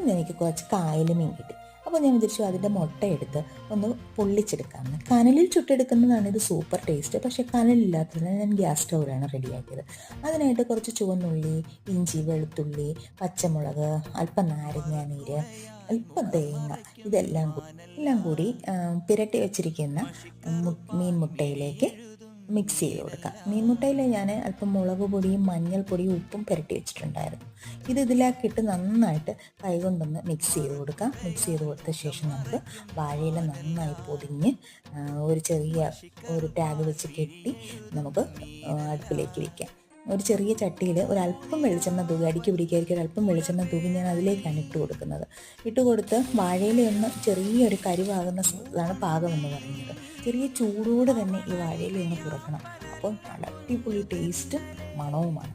ഇന്ന് എനിക്ക് കുറച്ച് കായൽ മീൻ കിട്ടി. അപ്പോൾ ഞാൻ വിചാരിച്ചു അതിൻ്റെ മുട്ടയെടുത്ത് ഒന്ന് പൊള്ളിച്ചെടുക്കാമെന്ന്. കനലിൽ ചുട്ടെടുക്കുന്നതാണ് ഇത് സൂപ്പർ ടേസ്റ്റ്. പക്ഷേ കനലില്ലാത്തതിന് ഞാൻ ഗ്യാസ് സ്റ്റൗവിലാണ് റെഡിയാക്കിയത്. അതിനായിട്ട് കുറച്ച് ചുവന്നുള്ളി, ഇഞ്ചി, വെളുത്തുള്ളി, പച്ചമുളക്, അല്പം നാരങ്ങാനീര്, അല്പം തേങ്ങ, എല്ലാം കൂടി പുരട്ടി വെച്ചിരിക്കുന്ന മീൻ മുട്ടയിലേക്ക് മിക്സ് ചെയ്ത് കൊടുക്കാം. മീൻ മുട്ടയിൽ ഞാൻ അല്പം മുളക് പൊടിയും മഞ്ഞൾപ്പൊടിയും ഉപ്പും പുരട്ടി വെച്ചിട്ടുണ്ടായിരുന്നു. ഇതിലാക്കിയിട്ട് നന്നായിട്ട് കൈകൊണ്ടൊന്ന് മിക്സ് ചെയ്ത് കൊടുക്കാം. മിക്സ് ചെയ്ത് കൊടുത്ത ശേഷം നമുക്ക് വാഴയില നന്നായി പൊതിഞ്ഞ് ഒരു ടാഗ് വെച്ച് കെട്ടി നമുക്ക് അടുപ്പിലേക്ക് വയ്ക്കാം. ഒരു ചെറിയ ചട്ടിയിൽ ഒരല്പം വെളിച്ചെണ്ണ തൂകി, അടിക്ക് പിടിക്കായിരിക്കും ഒരല്പം വെളിച്ചെണ്ണ തൂകി ഞാൻ അതിലേക്കാണ് ഇട്ട് കൊടുക്കുന്നത്. ഇട്ട് കൊടുത്ത് വാഴയിലയൊന്ന് ചെറിയൊരു കരിവാകുന്ന ഇതാണ് പാകം എന്ന് പറയുന്നത്. ചെറിയ ചൂടോടെ തന്നെ ഈ വാഴയിലയൊന്ന് തുറക്കണം. അപ്പോൾ അടിപൊളി ടേസ്റ്റും മണവുമാണ്.